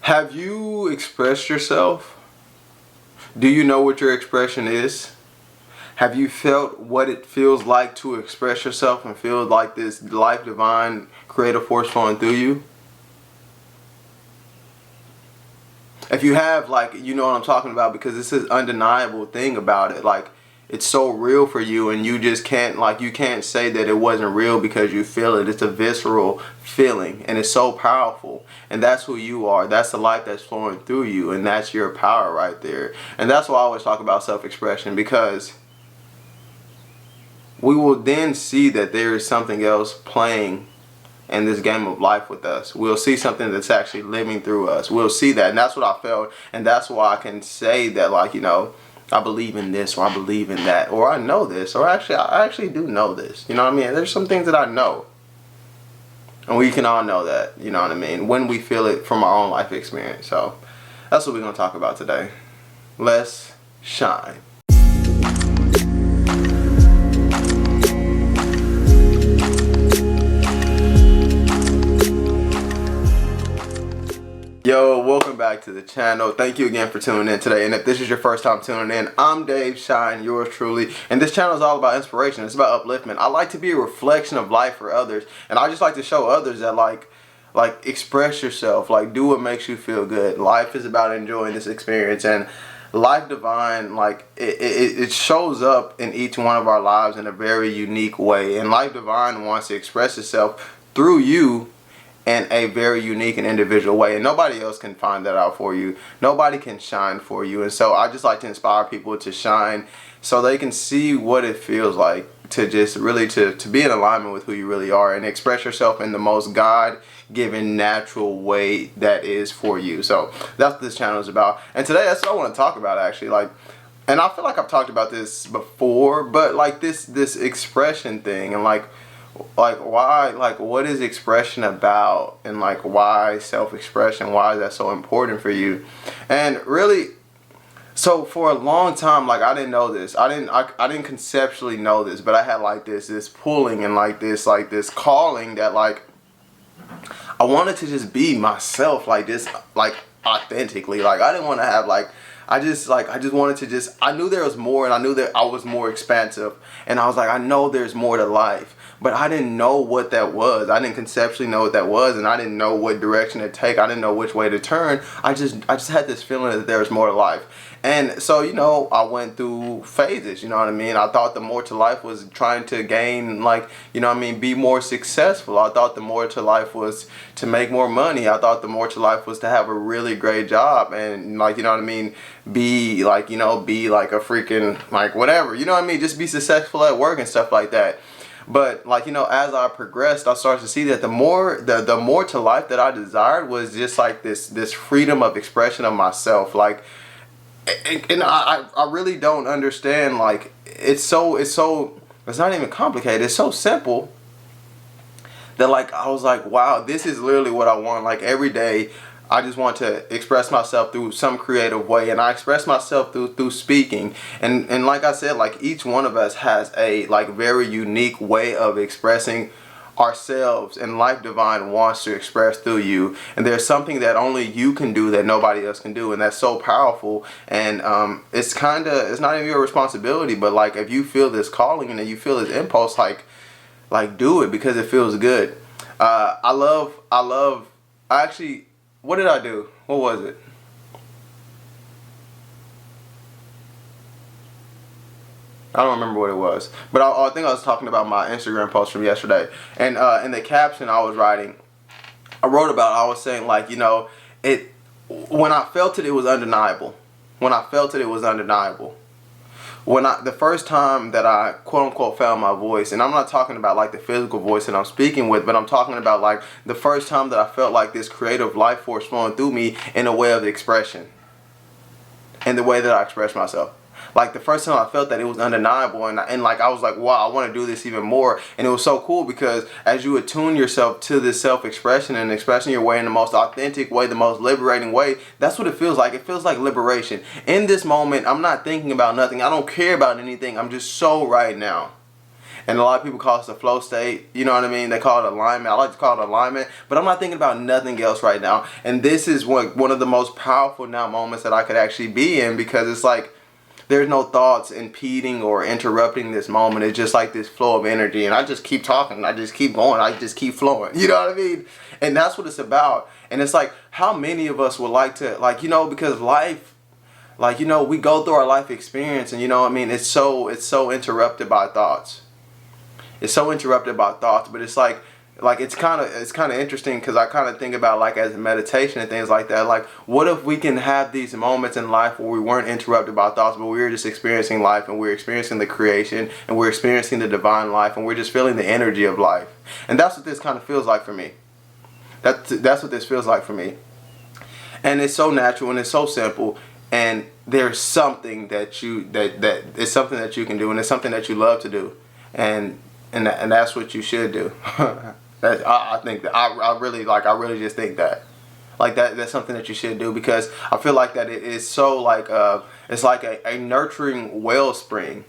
Have you expressed yourself? Do you know what your expression is? Have you felt what it feels like to express yourself and feel like this life divine creative force flowing through you? If you have, like, you know what I'm talking about, because this is undeniable thing about it. Like, it's so real for you, and you just can't, like, you can't say that it wasn't real because you feel it. It's a visceral feeling, and it's so powerful. And that's who you are. That's the life that's flowing through you, and that's your power right there. And that's why I always talk about self-expression, because we will then see that there is something else playing in this game of life with us. We'll see something that's actually living through us. We'll see that, and that's what I felt, and that's why I can say that, like, you know, I believe in this, or I believe in that, or I know this, or I actually do know this. You know what I mean? There's some things that I know, and we can all know that. You know what I mean? When we feel it from our own life experience. So that's what we're gonna talk about today. Let's shine. Yo, welcome back to the channel. Thank you again for tuning in today. And if this is your first time tuning in, I'm Dave Shine, yours truly. And this channel is all about inspiration. It's about upliftment. I like to be a reflection of life for others. And I just like to show others that like express yourself. Like, do what makes you feel good. Life is about enjoying this experience. And Life Divine, like, it shows up in each one of our lives in a very unique way. And Life Divine wants to express itself through you in a very unique and individual way, and nobody else can find that out for you. Nobody can shine for you. And so I just like to inspire people to shine so they can see what it feels like to just really to be in alignment with who you really are and express yourself in the most God-given natural way that is for you. So that's what this channel is about. And today that's what I want to talk about, actually. Like, and I feel like I've talked about this before, but like this expression thing, and like why, like, what is expression about, and like why self-expression, why is that so important for you? And really, so for a long time, like, I didn't know this, I didn't conceptually know this, but I had like this pulling and like this calling that, like, I wanted to just be myself, like, this, like, authentically. Like, I didn't want to have, like, I just wanted to just, I knew there was more, and I knew that I was more expansive, and I was like, I know there's more to life, but I didn't know what that was. I didn't conceptually know what that was, and I didn't know what direction to take. I didn't know which way to turn. I just had this feeling that there was more to life. And so, you know, I went through phases, you know what I mean? I thought the more to life was trying to gain, like, you know what I mean, be more successful. I thought the more to life was to make more money. I thought the more to life was to have a really great job and, like, you know what I mean, be like, you know, be like a freaking, like, whatever, you know what I mean? Just be successful at work and stuff like that. But, like, you know, as I progressed, I started to see that the more to life that I desired was just like this freedom of expression of myself. Like, and I really don't understand, like, it's not even complicated, it's so simple that, like, I was like, wow, this is literally what I want. Like, every day I just want to express myself through some creative way, and I express myself through speaking, and like I said, like, each one of us has a, like, very unique way of expressing ourselves, and Life Divine wants to express through you. And there's something that only you can do that nobody else can do, and that's so powerful. And it's not even your responsibility, but, like, if you feel this calling and you feel this impulse, like do it, because it feels good. Actually, what did I do? What was it? I don't remember what it was, but I think I was talking about my Instagram post from yesterday, and in the caption I was saying, like, you know, when I felt it, it was undeniable. When I felt it, it was undeniable. The first time that I quote unquote found my voice, and I'm not talking about like the physical voice that I'm speaking with, but I'm talking about like the first time that I felt like this creative life force flowing through me in a way of expression, in the way that I express myself. Like, the first time I felt that, it was undeniable, and like, I was like, wow, I want to do this even more. And it was so cool, because as you attune yourself to this self-expression and expressing your way in the most authentic way, the most liberating way, that's what it feels like. It feels like liberation. In this moment, I'm not thinking about nothing. I don't care about anything. I'm just so right now. And a lot of people call it the flow state. You know what I mean? They call it alignment. I like to call it alignment, but I'm not thinking about nothing else right now. And this is one of the most powerful now moments that I could actually be in, because it's like there's no thoughts impeding or interrupting this moment. It's just like this flow of energy, and I just keep talking, I just keep going, I just keep flowing. You know what I mean? And that's what it's about. And it's like, how many of us would like to, like, you know, because life, like, you know, we go through our life experience, and you know what I mean, it's so interrupted by thoughts. It's so interrupted by thoughts, but it's like it's kind of interesting, because I kind of think about, like, as a meditation and things like that, like, what if we can have these moments in life where we weren't interrupted by thoughts, but we were just experiencing life, and we're experiencing the creation, and we're experiencing the divine life, and we're just feeling the energy of life. And that's what this kind of feels like for me. That's what this feels like for me. And it's so natural, and it's so simple, and there's something that it's something that you can do, and it's something that you love to do, and that's what you should do. I think that I really just think that, like, that's something that you should do, because I feel like that it is so, like, it's like a nurturing wellspring.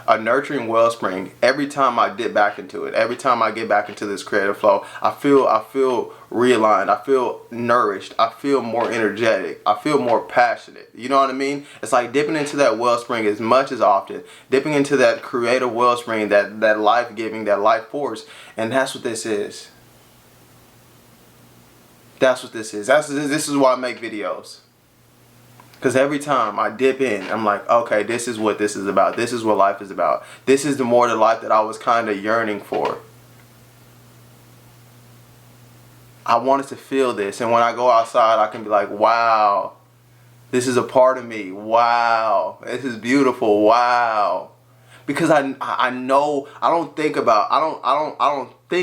A nurturing wellspring. Every time I dip back into it, every time I get back into this creative flow, I feel realigned, I feel nourished, I feel more energetic, I feel more passionate. You know what I mean? It's like dipping into that wellspring as much as often, dipping into that creative wellspring, that life-giving, that life force. And that's what this is. That's what this is. This is why I make videos. Because every time I dip in, I'm like, okay, this is what this is about. This is what life is about. This is the more the life that I was kind of yearning for. I wanted to feel this. And when I go outside, I can be like, wow, this is a part of me. Wow, this is beautiful. Wow. Because I know, I don't think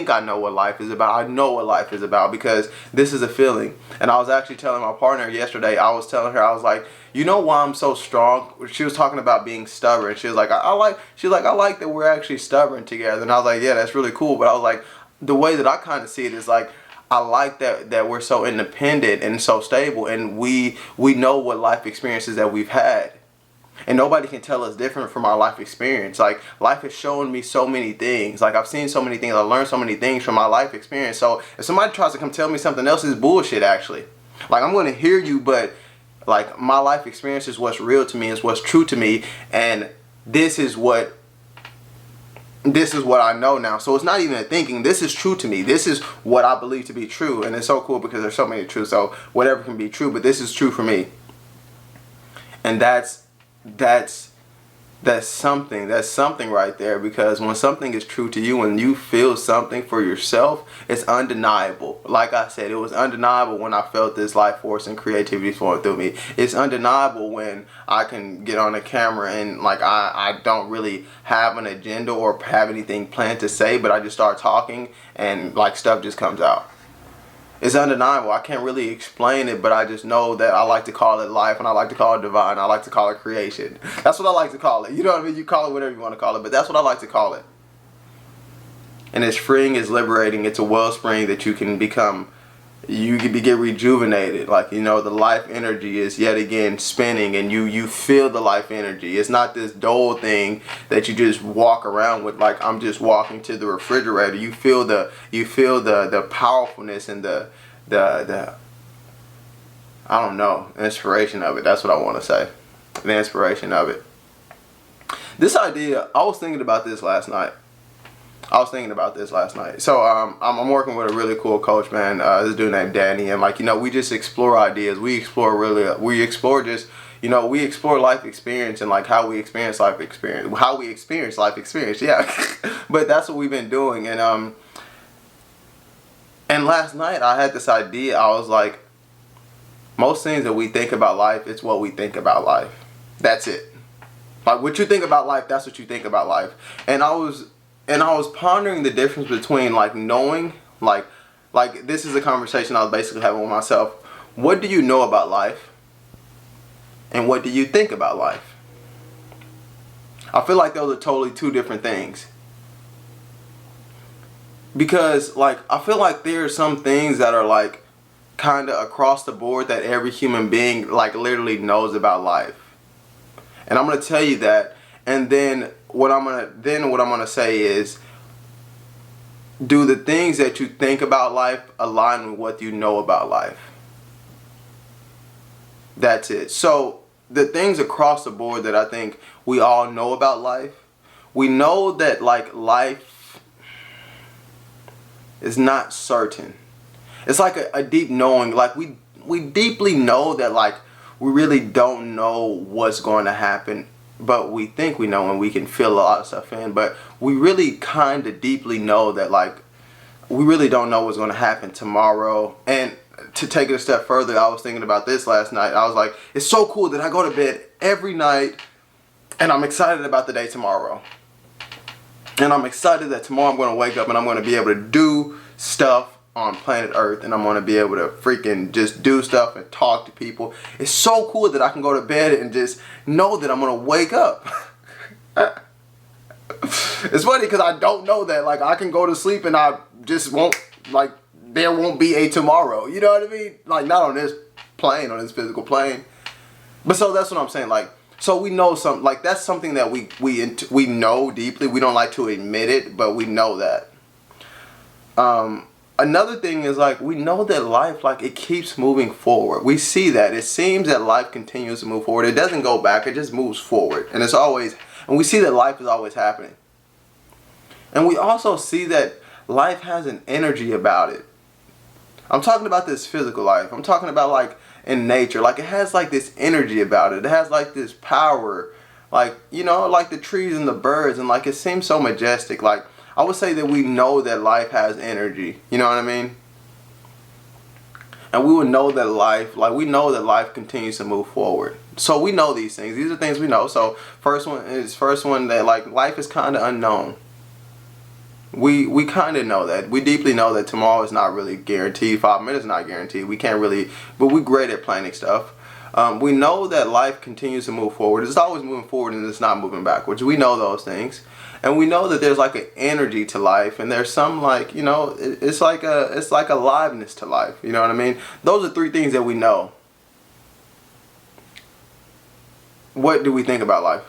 I know what life is about. I know what life is about, because this is a feeling. And I was actually telling my partner yesterday, I was telling her, I was like, you know why I'm so strong? She was talking about being stubborn. She was like, I like that we're actually stubborn together. And I was like, yeah, that's really cool. But I was like, the way that I kind of see it is like, I like that we're so independent and so stable, and we know what life experiences that we've had. And nobody can tell us different from our life experience. Like, life has shown me so many things. Like, I've seen so many things. I learned so many things from my life experience. So if somebody tries to come tell me something else, is bullshit, actually. Like, I'm going to hear you, but, like, my life experience is what's real to me, is what's true to me. And this is what I know now. So it's not even a thinking. This is true to me. This is what I believe to be true. And it's so cool, because there's so many truths. So whatever can be true, but this is true for me. And that's something right there, because when something is true to you, when you feel something for yourself, it's undeniable. Like I said, it was undeniable when I felt this life force and creativity flowing through me. It's undeniable when I can get on a camera and, like, I don't really have an agenda or have anything planned to say, but I just start talking and, like, stuff just comes out. It's undeniable. I can't really explain it, but I just know that I like to call it life, and I like to call it divine. I like to call it creation. That's what I like to call it. You know what I mean? You call it whatever you want to call it, but that's what I like to call it. And it's freeing, it's liberating. It's a wellspring that you can become. You can get rejuvenated. Like, you know, the life energy is yet again spinning, and you feel the life energy. It's not this dull thing that you just walk around with, like, I'm just walking to the refrigerator. You feel the powerfulness and the I don't know, inspiration of it. That's what I want to say. The inspiration of it. This idea, I was thinking about this last night. So I'm working with a really cool coach, man. This dude named Danny, and, like, you know, we just explore ideas. We explore life experience, and, like, how we experience life experience. Yeah. But that's what we've been doing. And last night I had this idea. I was like, most things that we think about life, it's what we think about life. That's it. Like, what you think about life, that's what you think about life. And I was pondering the difference between, like, knowing, like this is a conversation I was basically having with myself. What do you know about life? And what do you think about life? I feel like those are totally two different things. Because, like, I feel like there are some things that are, like, kind of across the board that every human being, like, literally knows about life. And I'm going to tell you that. And then what I'm gonna say is, do the things that you think about life align with what you know about life? That's it. So the things across the board that I think we all know about life, we know that like life is not certain. It's like a deep knowing. Like we deeply know that like we really don't know what's going to happen, but we think we know and we can feel a lot of stuff in. But we really kind of deeply know that like we really don't know what's going to happen tomorrow. And to take it a step further, I was thinking about this last night. I was like, it's so cool that I go to bed every night and I'm excited about the day tomorrow. And I'm excited that tomorrow I'm going to wake up and I'm going to be able to do stuff on planet Earth, and I'm going to be able to freaking just do stuff and talk to people. It's so cool that I can go to bed and just know that I'm going to wake up. It's funny because I don't know that. Like, I can go to sleep and I just won't, like, there won't be a tomorrow. You know what I mean? Like, not on this plane, on this physical plane. But so that's what I'm saying. Like, so we know something. Like, that's something that we know deeply. We don't like to admit it, but we know that. Another thing is, like, we know that life, like, it keeps moving forward. We see that. It seems that life continues to move forward. It doesn't go back. It just moves forward. And it's always, and we see that life is always happening. And we also see that life has an energy about it. I'm talking about this physical life. I'm talking about, like, in nature. Like, it has, like, this energy about it. It has, like, this power. Like, you know, like the trees and the birds. And, like, it seems so majestic. Like, I would say that we know that life has energy. You know what I mean? And we would know that life, like we know that life continues to move forward. So we know these things. These are things we know. So first one that like life is kind of unknown. We kind of know that. We deeply know that tomorrow is not really guaranteed. 5 minutes is not guaranteed. We can't really, but we're great at planning stuff. We know that life continues to move forward. It's always moving forward and it's not moving backwards. We know those things. And we know that there's like an energy to life, and there's some like, you know, it's like a aliveness to life. You know what I mean? Those are three things that we know. What do we think about life?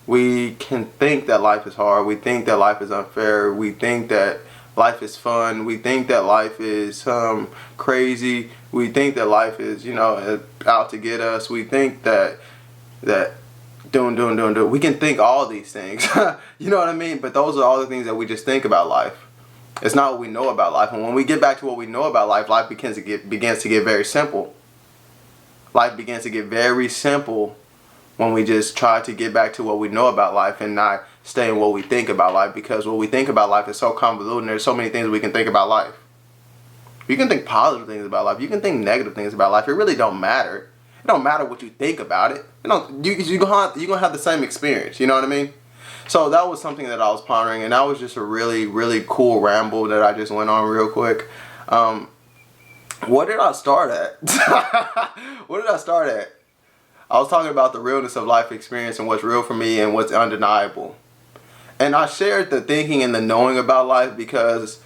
We can think that life is hard. We think that life is unfair. We think that life is fun. We think that life is crazy. We think that life is, you know, out to get us. We think that doing. We can think all these things. You know what I mean? But those are all the things that we just think about life. It's not what we know about life. And when we get back to what we know about life, life begins to get very simple. Life begins to get very simple when we just try to get back to what we know about life and not stay in what we think about life, because what we think about life is so convoluted and there's so many things we can think about life. You can think positive things about life. You can think negative things about life. It really don't matter. It don't matter what you think about it. You're gonna have the same experience. You know what I mean? So that was something that I was pondering, and that was just a really, really cool ramble that I just went on real quick. What did I start at? What did I start at? I was talking about the realness of life experience and what's real for me and what's undeniable. And I shared the thinking and the knowing about life because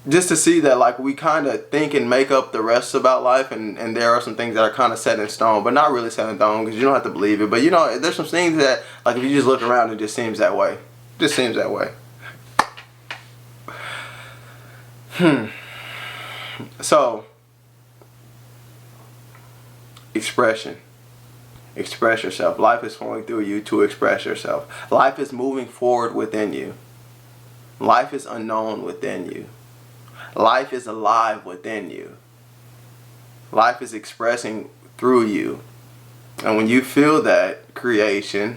just to see that like we kind of think and make up the rest about life, and there are some things that are kind of set in stone, but not really set in stone because you don't have to believe it. But you know, there's some things that like if you just look around, it just seems that way. It just seems that way. So, expression. Express yourself. Life is flowing through you to express yourself. Life is moving forward within you. Life is unknown within you. Life is alive within you. Life is expressing through you. And when you feel that creation,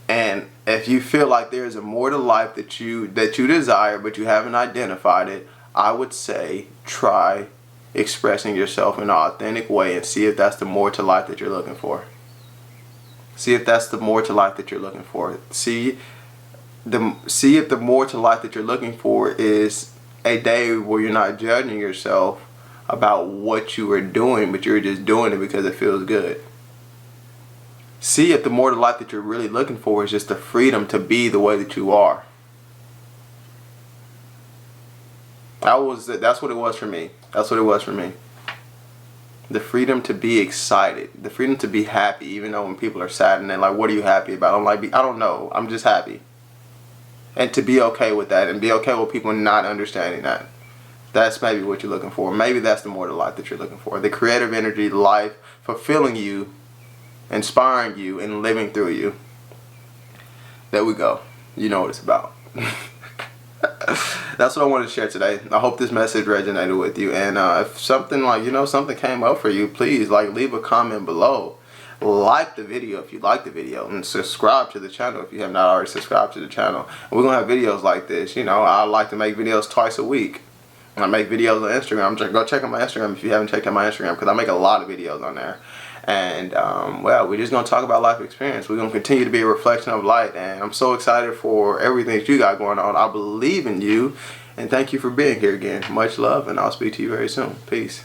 and if you feel like there is a more to life that you desire but you haven't identified it, I would say try expressing yourself in an authentic way and see if that's the more to life that you're looking for. See if that's the more to life that you're looking for. See if the more to life that you're looking for is a day where you're not judging yourself about what you are doing, but you're just doing it because it feels good. See if the more to life that you're really looking for is just the freedom to be the way that you are. That's what it was for me. That's what it was for me. The freedom to be excited, the freedom to be happy, even though when people are sad and they're like, what are you happy about? I'm like, I don't know, I'm just happy. And to be okay with that, and be okay with people not understanding that. That's maybe what you're looking for. Maybe that's the more the life that you're looking for. The creative energy, life, fulfilling you, inspiring you, and living through you. There we go. You know what it's about. That's what I wanted to share today. I hope this message resonated with you. And if something like, something came up for you, please leave a comment below. Like the video if you like the video, and subscribe to the channel if you have not already subscribed to the channel. And we're going to have videos like this. I like to make videos twice a week. I make videos on Instagram. Go check out my Instagram if you haven't checked out my Instagram, because I make a lot of videos on there. And well, we're just going to talk about life experience. We're going to continue to be a reflection of light. And I'm so excited for everything that you got going on. I believe in you. And thank you for being here again. Much love, and I'll speak to you very soon. Peace.